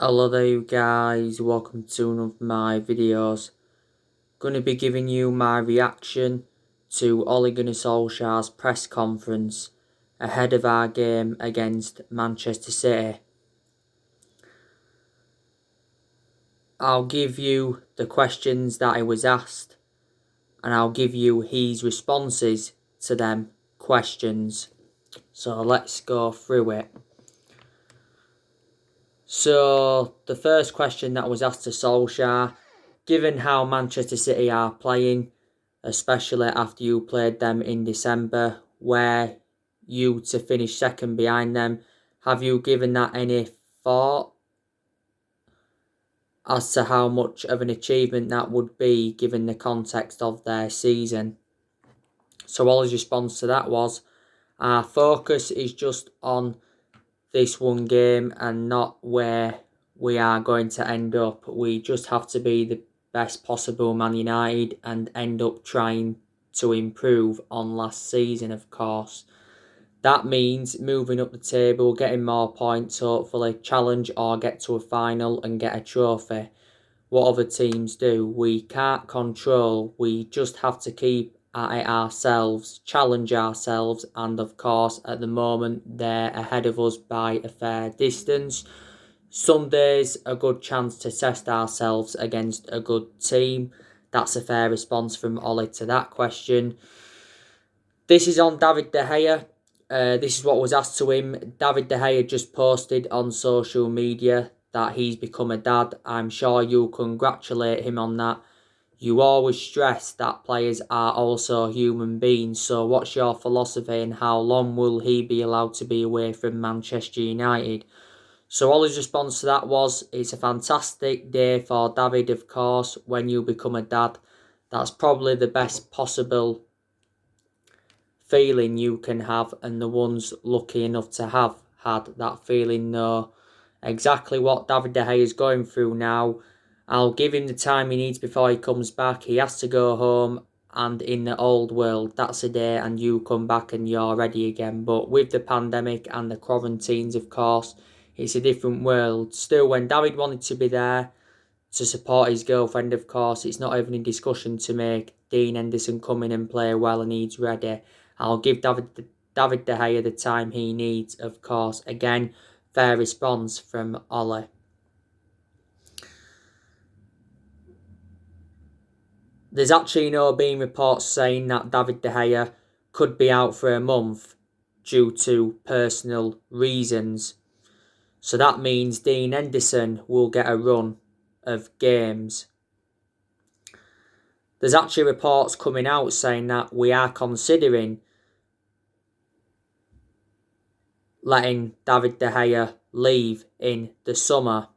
Hello there you guys, welcome to one of my videos. Going to be giving you my reaction to Ole Gunnar Solskjaer's press conference ahead of our game against Manchester City. I'll give you the questions that I was asked and I'll give you his responses to them questions. So let's go through it. So the first question that was asked to Solskjaer, given how Manchester City are playing, especially after you played them in December, where you to finish second behind them, have you given that any thought as to how much of an achievement that would be given the context of their season? So Ollie's response to that was, our focus is just on this one game and not where we are going to end up. We just have to be the best possible Man United and end up trying to improve on last season, of course. That means moving up the table, getting more points, hopefully challenge or get to a final and get a trophy. What other teams do, we can't control. We just have to keep at it ourselves, challenge ourselves, and of course at the moment they're ahead of us by a fair distance. Some days a good chance to test ourselves against a good team. That's a fair response from Ollie to that question. This is on David de Gea. This is what was asked to him. David de Gea just posted on social media that he's become a dad. I'm sure you'll congratulate him on that. You always stress that players are also human beings, so what's your philosophy and how long will he be allowed to be away from Manchester United? So Ollie's response to that was, it's a fantastic day for David, of course, when you become a dad. That's probably the best possible feeling you can have, and the ones lucky enough to have had that feeling know exactly what David de Gea is going through now. I'll give him the time he needs before he comes back. He has to go home, and in the old world, that's a day and you come back and you're ready again. But with the pandemic and the quarantines, of course, it's a different world. Still, when David wanted to be there to support his girlfriend, of course, it's not even a discussion to make Dean Henderson come in and play well and he's ready. I'll give David de Gea the time he needs, of course. Again, fair response from Ollie. There's actually been reports saying that David de Gea could be out for a month due to personal reasons. So that means Dean Henderson will get a run of games. There's actually reports coming out saying that we are considering letting David de Gea leave in the summer.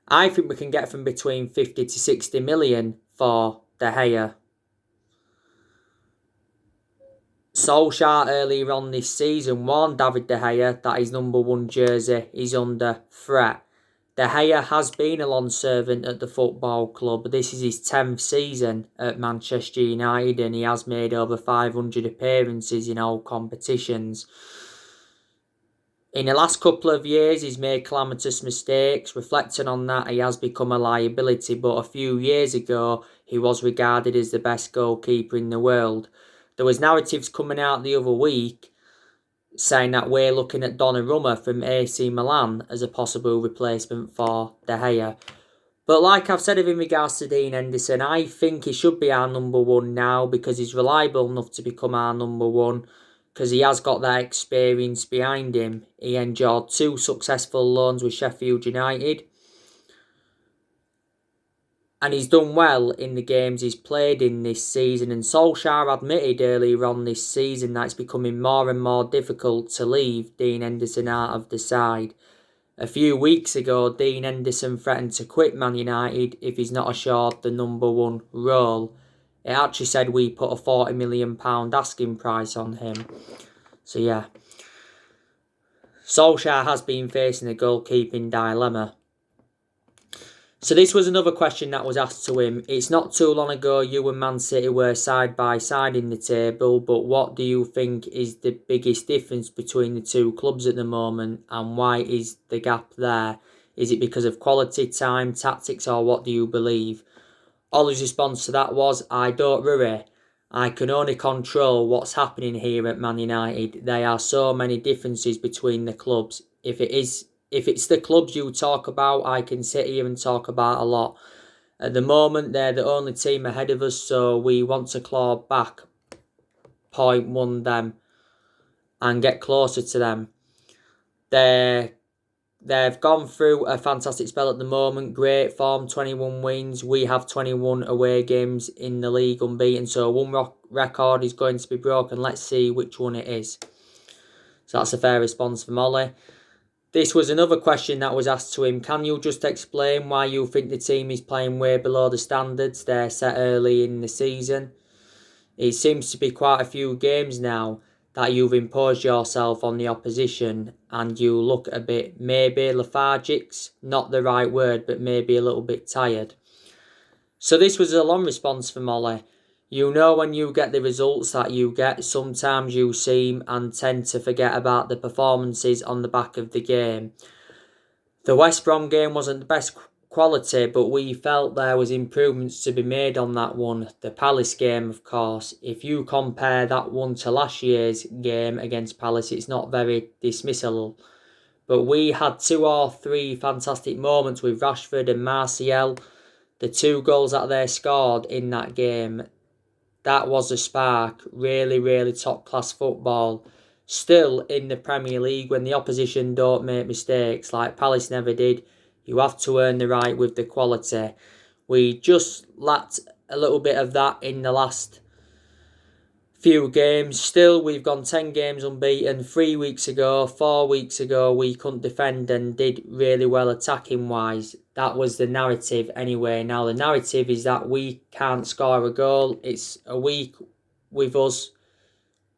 I think we can get from between 50 to 60 million for de Gea. Solskjaer earlier on this season warned David de Gea that his number 1 jersey is under threat. De Gea has been a long servant at the football club. This is his 10th season at Manchester United and he has made over 500 appearances in all competitions. In the last couple of years, he's made calamitous mistakes. Reflecting on that, he has become a liability, but a few years ago, he was regarded as the best goalkeeper in the world. There was narratives coming out the other week saying that we're looking at Donnarumma from AC Milan as a possible replacement for De Gea. But like I've said in regards to Dean Henderson, I think he should be our number 1 now because he's reliable enough to become our number 1. Because he has got that experience behind him. He endured 2 successful loans with Sheffield United. And he's done well in the games he's played in this season. And Solskjaer admitted earlier on this season that it's becoming more and more difficult to leave Dean Henderson out of the side. A few weeks ago, Dean Henderson threatened to quit Man United if he's not assured the number 1 role. It actually said we put a £40 million asking price on him. So yeah. Solskjaer has been facing a goalkeeping dilemma. So this was another question that was asked to him. It's not too long ago you and Man City were side by side in the table, but what do you think is the biggest difference between the two clubs at the moment and why is the gap there? Is it because of quality, time, tactics, or what do you believe? Ollie's response to that was, I don't worry. I can only control what's happening here at Man United. There are so many differences between the clubs. If it's the clubs you talk about, I can sit here and talk about a lot. At the moment, they're the only team ahead of us, so we want to claw back 0.1 them and get closer to them. They've gone through a fantastic spell at the moment. Great form, 21 wins. We have 21 away games in the league unbeaten. So one record is going to be broken. Let's see which one it is. So that's a fair response from Ollie. This was another question that was asked to him. Can you just explain why you think the team is playing way below the standards they're set early in the season? It seems to be quite a few games now that you've imposed yourself on the opposition and you look a bit maybe lethargic, not the right word, but maybe a little bit tired. So this was a long response from Ollie. You know, when you get the results that you get, sometimes you seem and tend to forget about the performances on the back of the game. The West Brom game wasn't the best quality, but we felt there was improvements to be made on that one. The Palace game, of course, if you compare that one to last year's game against Palace, it's not very dismissal. But we had 2 or 3 fantastic moments with Rashford and Martial. The 2 goals that they scored in that game, that was a spark. Really, really top-class football. Still in the Premier League, when the opposition don't make mistakes, like Palace never did, you have to earn the right with the quality. We just lacked a little bit of that in the last few games. Still, we've gone 10 games unbeaten. 3 weeks ago, 4 weeks ago, we couldn't defend and did really well attacking-wise. That was the narrative anyway. Now, the narrative is that we can't score a goal. It's a week with us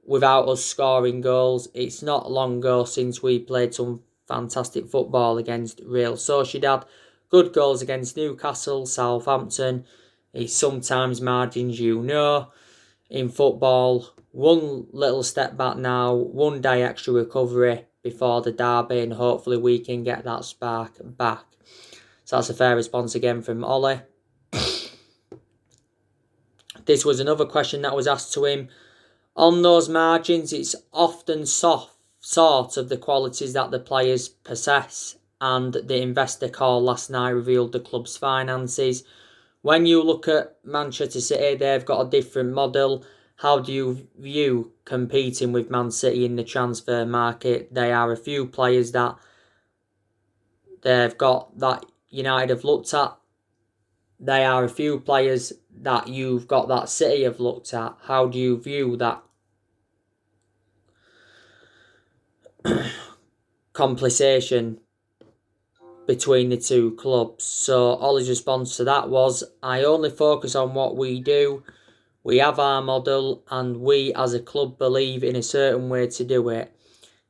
without us scoring goals. It's not long ago since we played some fantastic football against Real Sociedad. Good goals against Newcastle, Southampton. It's sometimes margins, you know. In football, one little step back now, 1 day extra recovery before the derby, and hopefully we can get that spark back. So that's a fair response again from Ollie. This was another question that was asked to him. On those margins, it's often sort of the qualities that the players possess, and the investor call last night revealed the club's finances. When you look at Manchester City, they've got a different model. How do you view competing with Man City in the transfer market? There are a few players that they've got that United have looked at. There are a few players that you've got that City have looked at. How do you view that complication between the 2 clubs? So Ollie's response to that was, I only focus on what we do. We have our model and we as a club believe in a certain way to do it.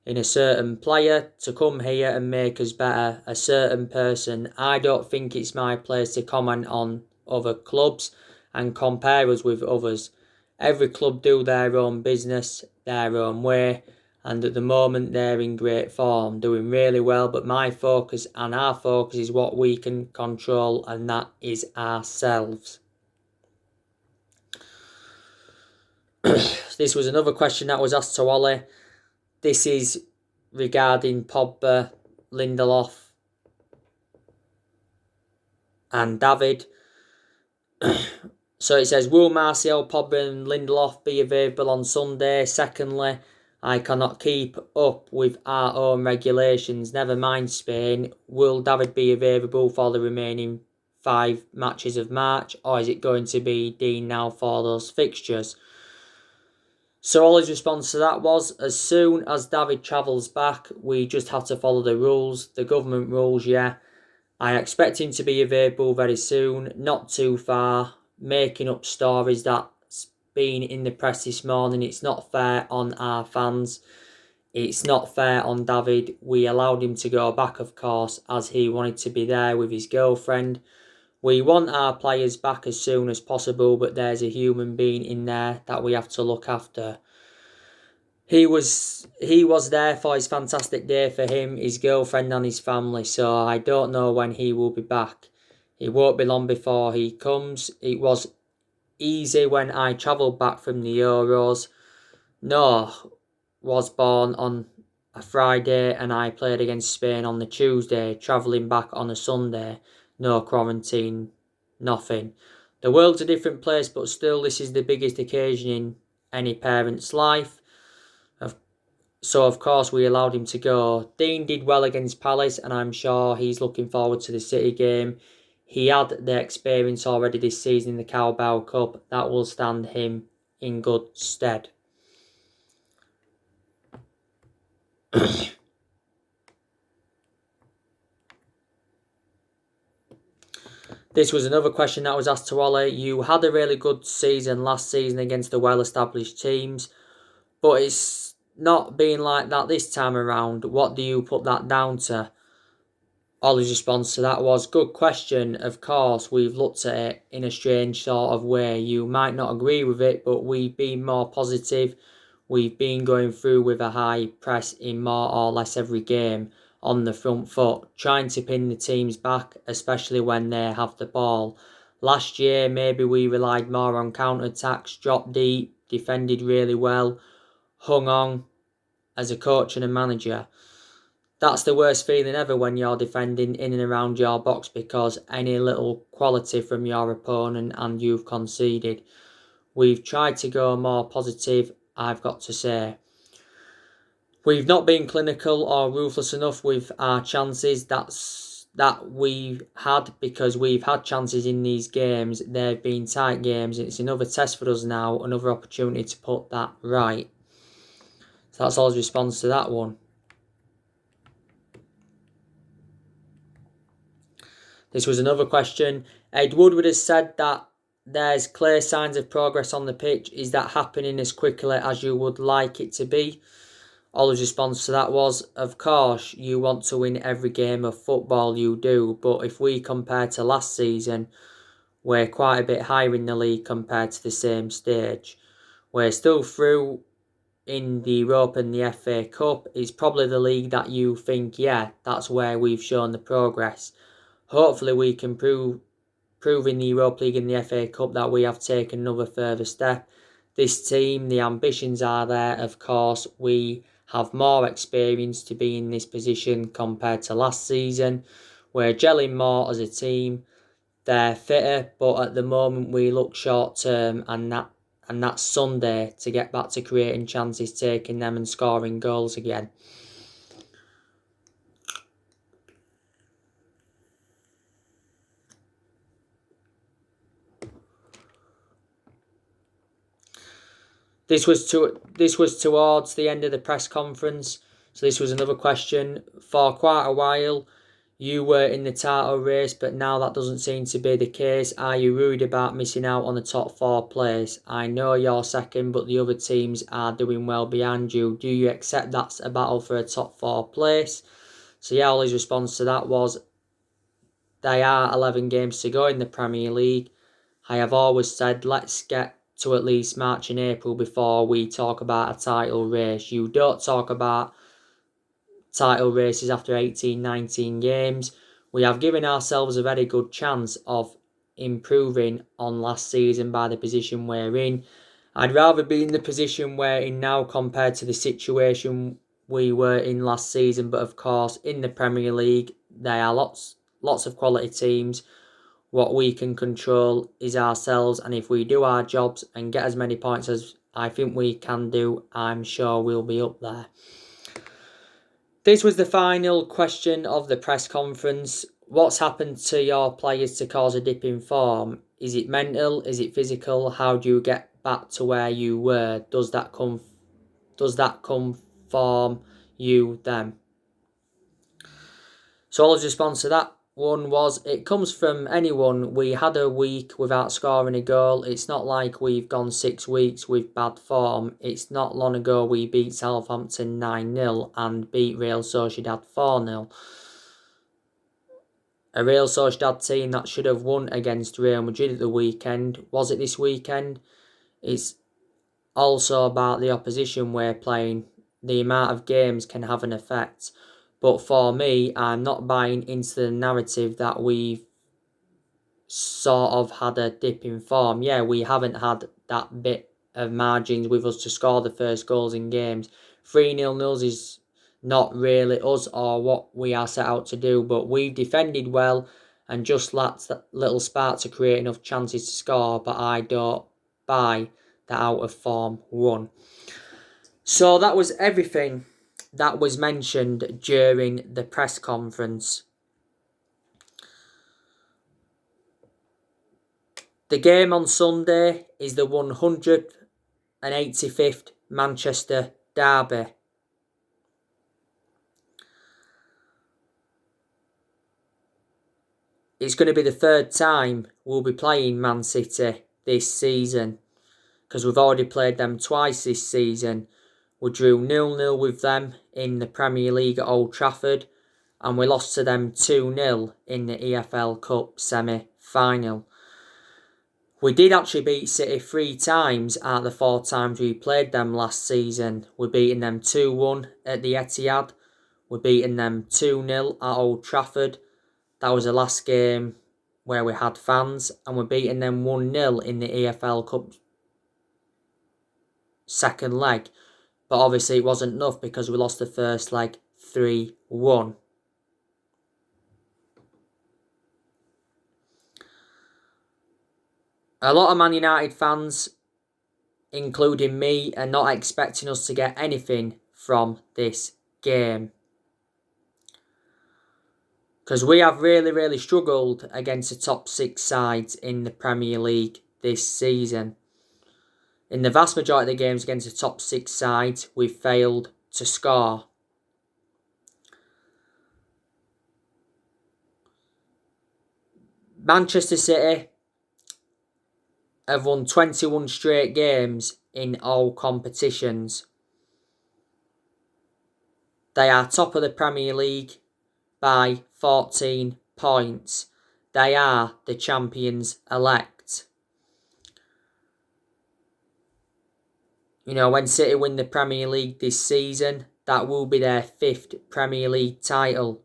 In a certain player to come here and make us better. A certain person. I don't think it's my place to comment on other clubs and compare us with others. Every club do their own business, their own way. And at the moment, they're in great form, doing really well. But my focus and our focus is what we can control, and that is ourselves. This was another question that was asked to Ollie. This is regarding Pogba, Lindelof, and David. So it says, will Martial, Pogba and Lindelof be available on Sunday? Secondly, I cannot keep up with our own regulations, never mind Spain. Will David be available for the remaining 5 matches of March, or is it going to be Dean now for those fixtures? So all his response to that was, as soon as David travels back, we just have to follow the rules, the government rules, yeah. I expect him to be available very soon, not too far, making up stories that's been in the press this morning. It's not fair on our fans. It's not fair on David. We allowed him to go back, of course, as he wanted to be there with his girlfriend. We want our players back as soon as possible, but there's a human being in there that we have to look after. he was there for his fantastic day for him, his girlfriend and his family, so I don't know when he will be back. It won't be long before he comes. It was easy when I travelled back from the Euros. Noah was born on a Friday and I played against Spain on the Tuesday, travelling back on a Sunday. No quarantine, nothing. The world's a different place, but still this is the biggest occasion in any parent's life. So of course we allowed him to go. Dean did well against Palace and I'm sure he's looking forward to the City game. He had the experience already this season in the Carabao Cup. That will stand him in good stead. This was another question that was asked to Ollie. You had a really good season last season against the well-established teams, but it's not been like that this time around. What do you put that down to? Ollie's response to that was, good question. Of course, we've looked at it in a strange sort of way. You might not agree with it, but we've been more positive. We've been going through with a high press in more or less every game on the front foot, trying to pin the teams back, especially when they have the ball. Last year, maybe we relied more on counter-attacks, dropped deep, defended really well, hung on as a coach and a manager. That's the worst feeling ever when you're defending in and around your box because any little quality from your opponent and you've conceded. We've tried to go more positive, I've got to say. We've not been clinical or ruthless enough with our chances. That we've had because we've had chances in these games. They've been tight games. It's another test for us now, another opportunity to put that right. So that's all his response to that one. This was another question. Ed Woodward has said that there's clear signs of progress on the pitch. Is that happening as quickly as you would like it to be? Ollie's response to that was, of course, you want to win every game of football, you do, but if we compare to last season, we're quite a bit higher in the league compared to the same stage. We're still through in the Europa and the FA Cup. It's probably the league that you think, yeah, that's where we've shown the progress. Hopefully we can prove in the Europa League and the FA Cup that we have taken another further step. This team, the ambitions are there, of course. We have more experience to be in this position compared to last season. We're gelling more as a team. They're fitter, but at the moment we look short term, and that's Sunday to get back to creating chances, taking them and scoring goals again. This was towards the end of the press conference. So this was another question. For quite a while, you were in the title race, but now that doesn't seem to be the case. Are you worried about missing out on the top 4 place? I know you're second, but the other teams are doing well behind you. Do you accept that's a battle for a top 4 place? So yeah, Ollie's response to that was, there are 11 games to go in the Premier League. I have always said, let's get to at least March and April before we talk about a title race. You don't talk about title races after 18, 19 games. We have given ourselves a very good chance of improving on last season by the position we're in. I'd rather be in the position we're in now compared to the situation we were in last season, but of course in the Premier League there are lots of quality teams. What we can control is ourselves, and if we do our jobs and get as many points as I think we can do, I'm sure we'll be up there. This was the final question of the press conference. What's happened to your players to cause a dip in form? Is it mental? Is it physical? How do you get back to where you were? Does that come from you, them? So Ollie's response to that one was, it comes from anyone. We had a week without scoring a goal. It's not like we've gone 6 weeks with bad form. It's not long ago we beat Southampton 9-0 and beat Real Sociedad 4-0. A Real Sociedad team that should have won against Real Madrid at the weekend. Was it this weekend? It's also about the opposition we're playing. The amount of games can have an effect. But for me, I'm not buying into the narrative that we've sort of had a dip in form. Yeah, we haven't had that bit of margins with us to score the first goals in games. 3-0 is not really us or what we are set out to do, but we've defended well and just lacked that little spark to create enough chances to score, but I don't buy the out of form one. So that was everything that was mentioned during the press conference. The game on Sunday is the 185th Manchester derby. It's going to be the third time we'll be playing Man City this season, because we've already played them twice this season. We drew 0-0 with them in the Premier League at Old Trafford, and we lost to them 2-0 in the EFL Cup semi-final. We did actually beat City 3 times out of the 4 times we played them last season. We're beating them 2-1 at the Etihad. We're beating them 2-0 at Old Trafford. That was the last game where we had fans. And we're beating them 1-0 in the EFL Cup second leg. But obviously it wasn't enough because we lost the first leg 3-1. A lot of Man United fans, including me, are not expecting us to get anything from this game, because we have really struggled against the top 6 sides in the Premier League this season. In the vast majority of the games against the top 6 sides, we've failed to score. Manchester City have won 21 straight games in all competitions. They are top of the Premier League by 14 points. They are the champions elect. You know, when City win the Premier League this season, that will be their 5th Premier League title.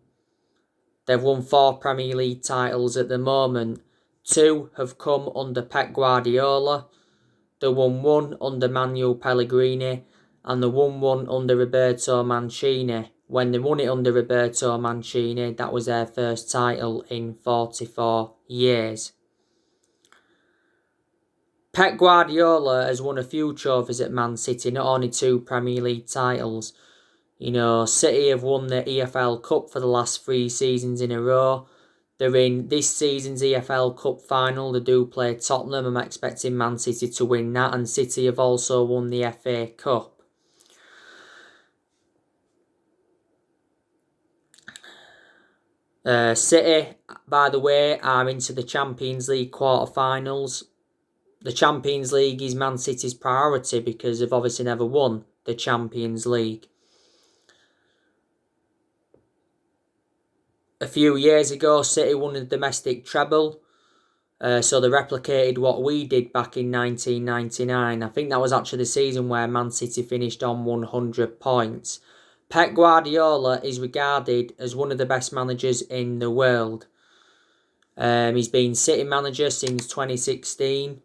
They've won 4 Premier League titles at the moment. 2 have come under Pep Guardiola. They won 1 under Manuel Pellegrini, and they won 1 under Roberto Mancini. When they won it under Roberto Mancini, that was their first title in 44 years. Pep Guardiola has won a few trophies at Man City, not only 2 Premier League titles. You know, City have won the EFL Cup for the last 3 seasons in a row. They're in this season's EFL Cup final. They do play Tottenham. I'm expecting Man City to win that. And City have also won the FA Cup. City, by the way, are into the Champions League quarter-finals. The Champions League is Man City's priority because they've obviously never won the Champions League. A few years ago, City won the domestic treble. So they replicated what we did back in 1999. I think that was actually the season where Man City finished on 100 points. Pep Guardiola is regarded as one of the best managers in the world. He's been City manager since 2016.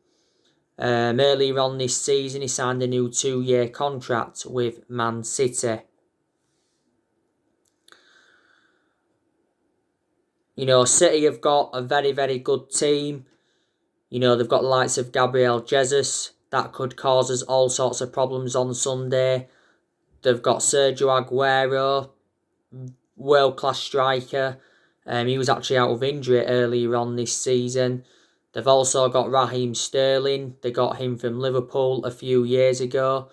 Earlier on this season, he signed a new 2-year contract with Man City. You know, City have got a very good team. You know, they've got the likes of Gabriel Geas. That could cause us all sorts of problems on Sunday. They've got Sergio Aguero, world-class striker. He was actually out of injury earlier on this season. They've also got Raheem Sterling. They got him from Liverpool a few years ago.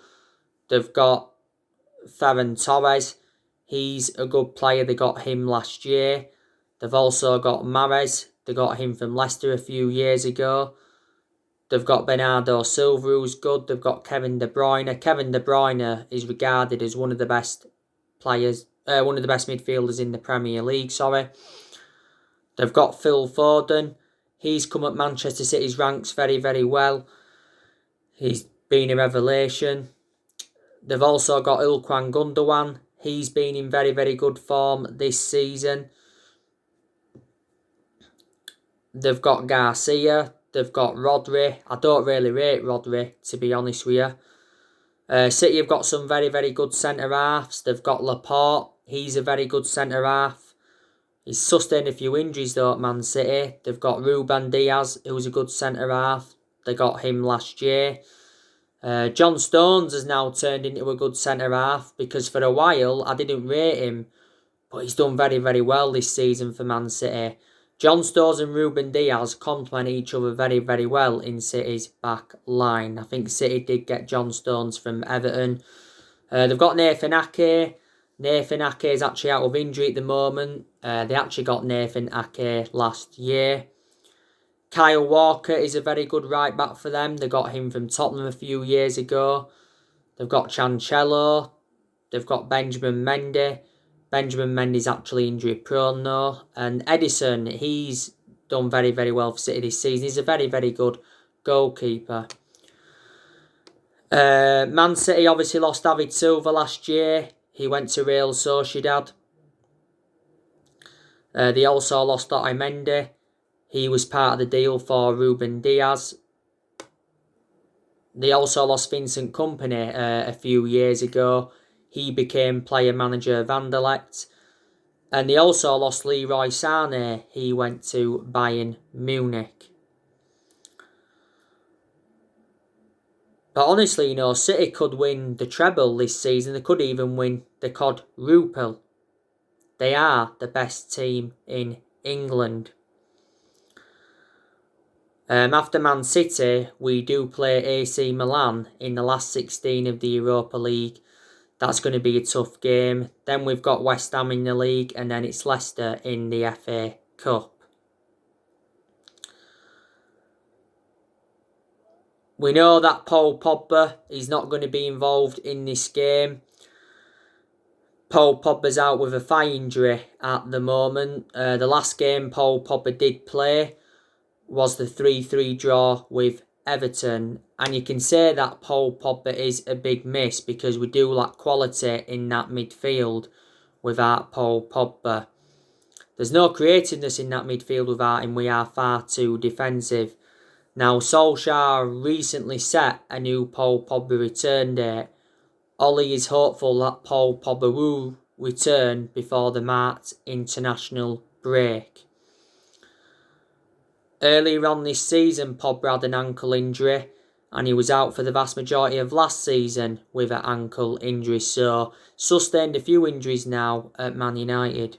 They've got Ferran Torres. He's a good player. They got him last year. They've also got Mahrez. They got him from Leicester a few years ago. They've got Bernardo Silva, who's good. They've got Kevin De Bruyne. Kevin De Bruyne is regarded as one of the best players, one of the best midfielders in the Premier League, They've got Phil Foden. He's come up Manchester City's ranks very well. He's been a revelation. They've also got Ilkwan Gundogan. He's been in very, very good form this season. They've got Garcia. They've got Rodri. I don't really rate Rodri, to be honest with you. City have got some very, very good centre-halves. They've got Laporte. He's a very good centre-half. He's sustained a few injuries though at Man City. They've got Ruben Diaz, who's a good centre-half. They got him last year. John Stones has now turned into a good centre-half because for a while I didn't rate him. But he's done very, very well this season for Man City. John Stones and Ruben Diaz complement each other very, very well in City's back line. I think City did get John Stones from Everton. They've got Nathan Ake. Nathan Ake is actually out of injury at the moment. They actually got Nathan Ake last year. Kyle Walker is a very good right back for them. They got him from Tottenham a few years ago. They've got Cancelo. They've got Benjamin Mendy. Benjamin Mendy's actually injury prone though. And Edison, he's done very, very well for City this season. He's a very, very good goalkeeper. Man City obviously lost David Silva last year. He went to Real Sociedad. They also lost Otamendi. He was part of the deal for Ruben Diaz. They also lost Vincent Kompany a few years ago. He became player manager of Anderlecht. And they also lost Leroy Sané. He went to Bayern Munich. But honestly, City could win the treble this season. They could even win the quadruple. They are the best team in England. After Man City, we do play AC Milan in the last 16 of the Europa League. That's going to be a tough game. Then we've got West Ham in the league, and then it's Leicester in the FA Cup. We know that Paul Pogba is not going to be involved in this game. Paul Pogba's out with a thigh injury at the moment. The last game Paul Pogba did play was the 3-3 draw with Everton. And you can say that Paul Pogba is a big miss because we do lack quality in that midfield without Paul Pogba. There's no creativeness in that midfield without him. We are far too defensive. Now, Solskjaer recently set a new Paul Pogba return date. Ollie is hopeful that Paul Pogba will return before the March international break. Earlier on this season, Pogba had an ankle injury and he was out for the vast majority of last season with an ankle injury. So, sustained a few injuries now at Man United.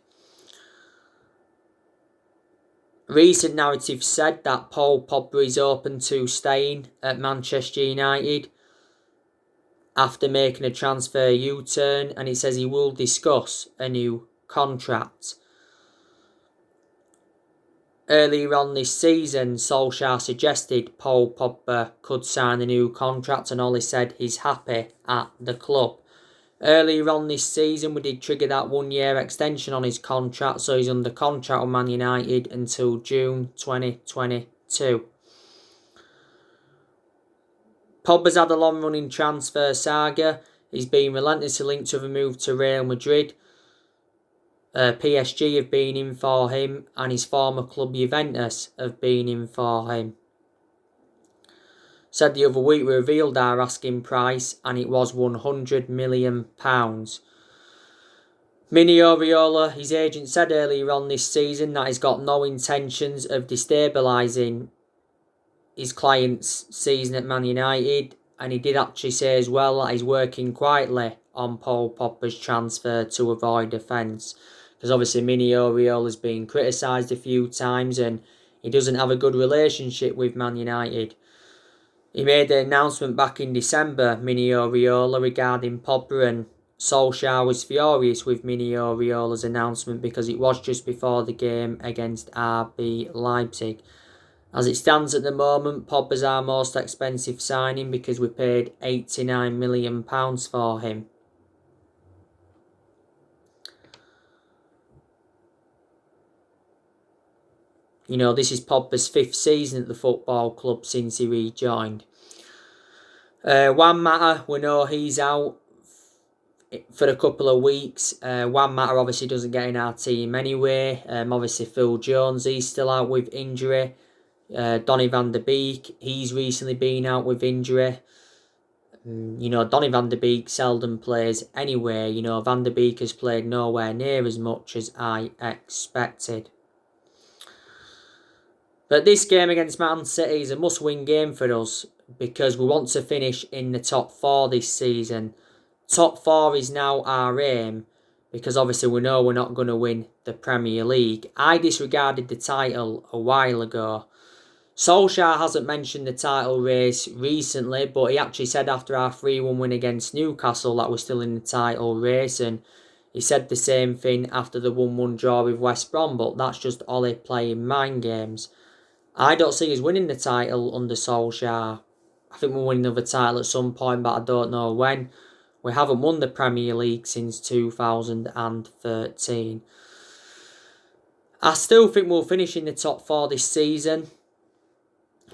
Recent narratives said that Paul Pogba is open to staying at Manchester United after making a transfer U-turn, and it says he will discuss a new contract. Earlier on this season, Solskjaer suggested Paul Pogba could sign a new contract, and Ollie said he's happy at the club. Earlier on this season, we did trigger that 1-year extension on his contract, so he's under contract with Man United until June 2022. Pogba's had a long-running transfer saga. He's been relentlessly linked to a move to Real Madrid. PSG have been in for him, and his former club Juventus have been in for him. Said the other week we revealed our asking price, and it was £100 million. Mini Oriola, his agent, said earlier on this season that he's got no intentions of destabilising his client's season at Man United, and he did actually say as well that he's working quietly on Paul Pogba's transfer to avoid offence. Because obviously Mini Oriola's been criticised a few times and he doesn't have a good relationship with Man United. He made an announcement back in December, Mini Oriola, regarding Pogba, and Solskjaer was furious with Mini Oriola's announcement because it was just before the game against RB Leipzig. As it stands at the moment, Pogba's our most expensive signing because we paid £89 million for him. This is Pogba's 5th season at the football club since he rejoined. Juan Mata, we know he's out for a couple of weeks. Juan Mata obviously doesn't get in our team anyway. Obviously Phil Jones, he's still out with injury. Donny van de Beek, he's recently been out with injury. Donny van de Beek seldom plays anyway. Van de Beek has played nowhere near as much as I expected. But this game against Man City is a must-win game for us because we want to finish in the top 4 this season. Top 4 is now our aim because obviously we know we're not going to win the Premier League. I disregarded the title a while ago. Solskjaer hasn't mentioned the title race recently, but he actually said after our 3-1 win against Newcastle that we're still in the title race, and he said the same thing after the 1-1 draw with West Brom, but that's just Ollie playing mind games. I don't see us winning the title under Solskjaer. I think we'll win another title at some point, but I don't know when. We haven't won the Premier League since 2013. I still think we'll finish in the top 4 this season,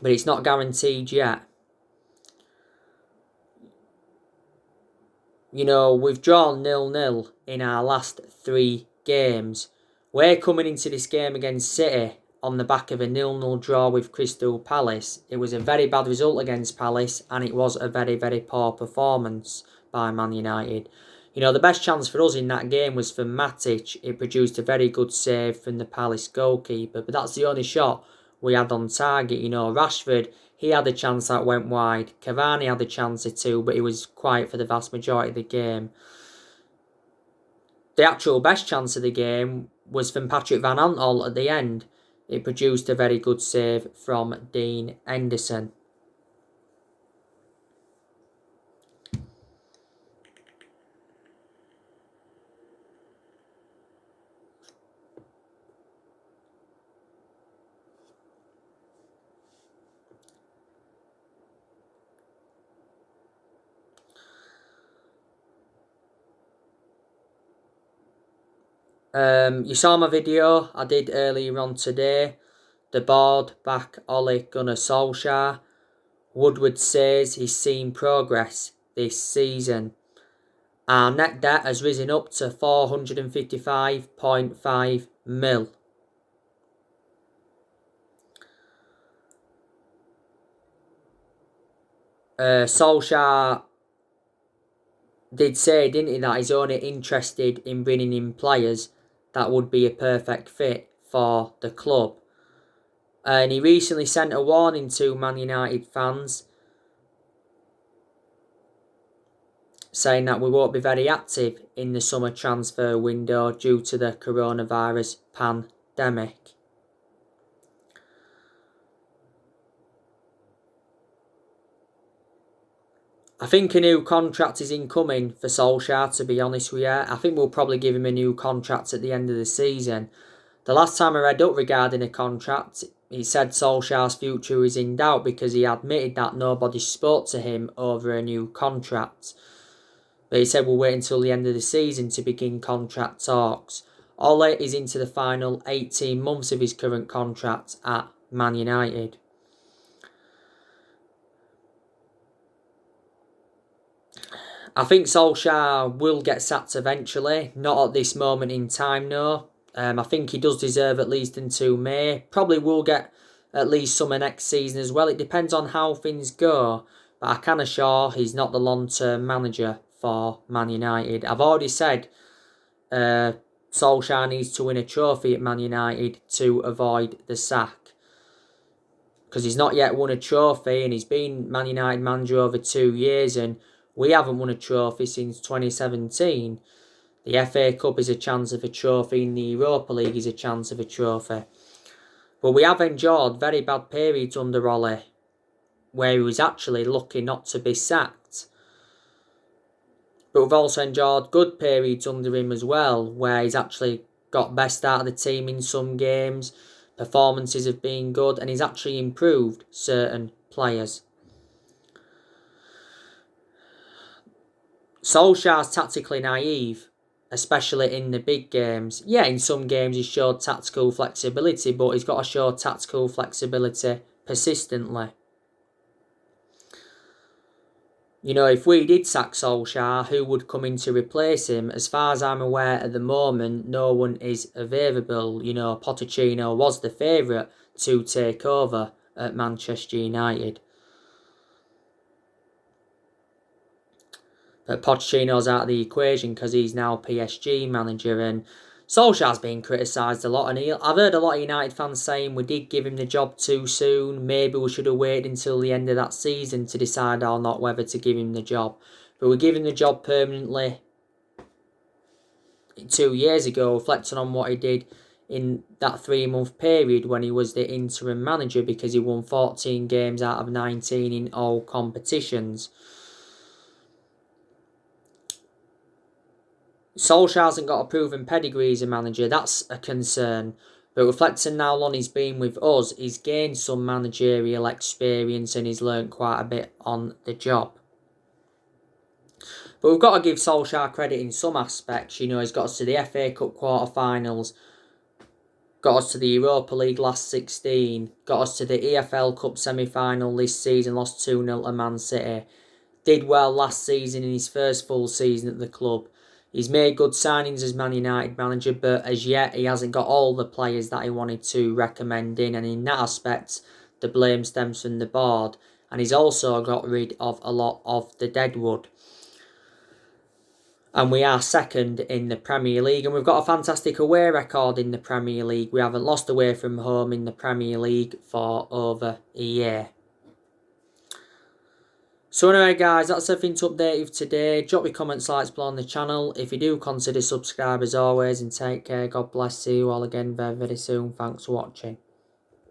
but it's not guaranteed yet. We've drawn 0-0 in our last 3 games. We're coming into this game against City on the back of a 0-0 draw with Crystal Palace. It was a very bad result against Palace, and it was a very, very poor performance by Man United. The best chance for us in that game was from Matic. It produced a very good save from the Palace goalkeeper, but that's the only shot we had on target. Rashford, he had a chance that went wide. Cavani had a chance or two, but he was quiet for the vast majority of the game. The actual best chance of the game was from Patrick Van Aanholt at the end. It produced a very good save from Dean Henderson. You saw my video I did earlier on today. The board back Ole Gunnar Solskjaer. Woodward says he's seen progress this season. Our net debt has risen up to 455.5 mil. Solskjaer did say, didn't he, that he's only interested in bringing in players that would be a perfect fit for the club. And he recently sent a warning to Man United fans, saying that we won't be very active in the summer transfer window due to the coronavirus pandemic. I think a new contract is incoming for Solskjaer, to be honest with you. I think we'll probably give him a new contract at the end of the season. The last time I read up regarding a contract, he said Solskjaer's future is in doubt because he admitted that nobody spoke to him over a new contract. But he said we'll wait until the end of the season to begin contract talks. Ole is into the final 18 months of his current contract at Man United. I think Solskjaer will get sacked eventually, not at this moment in time, no. I think he does deserve at least until May. Probably will get at least summer next season as well. It depends on how things go. But I can assure he's not the long-term manager for Man United. I've already said Solskjaer needs to win a trophy at Man United to avoid the sack. Because he's not yet won a trophy and he's been Man United manager over 2 years and we haven't won a trophy since 2017. The FA Cup is a chance of a trophy and the Europa League is a chance of a trophy. But we have endured very bad periods under Ole, where he was actually lucky not to be sacked. But we've also endured good periods under him as well, where he's actually got best out of the team in some games, performances have been good, and he's actually improved certain players. Solskjaer's tactically naive, especially in the big games. Yeah, in some games he's showed tactical flexibility, but he's got to show tactical flexibility persistently. You know, if we did sack Solskjaer, who would come in to replace him? As far as I'm aware at the moment, no one is available. You know, Pochettino was the favourite to take over at Manchester United. But Pochettino's out of the equation because he's now PSG manager, and Solskjaer's been criticised a lot. And I've heard a lot of United fans saying we did give him the job too soon. Maybe we should have waited until the end of that season to decide or not whether to give him the job. But we gave him the job permanently 2 years ago, reflecting on what he did in that 3-month period when he was the interim manager, because he won 14 games out of 19 in all competitions. Solskjaer hasn't got a proven pedigree as a manager, that's a concern. But reflecting now on he's been with us, he's gained some managerial experience and he's learnt quite a bit on the job. But we've got to give Solskjaer credit in some aspects. You know, he's got us to the FA Cup quarter-finals, got us to the Europa League last 16, got us to the EFL Cup semi-final this season, lost 2-0 to Man City. Did well last season in his first full season at the club. He's made good signings as Man United manager, but as yet he hasn't got all the players that he wanted to recommend in, and in that aspect, the blame stems from the board. And he's also got rid of a lot of the deadwood. And we are second in the Premier League, and we've got a fantastic away record in the Premier League. We haven't lost away from home in the Premier League for over a year. So anyway guys, that's everything to update you today. Drop your comments, likes below on the channel. If you do, consider subscribe as always, and take care. God bless. See you all again very, very soon. Thanks for watching.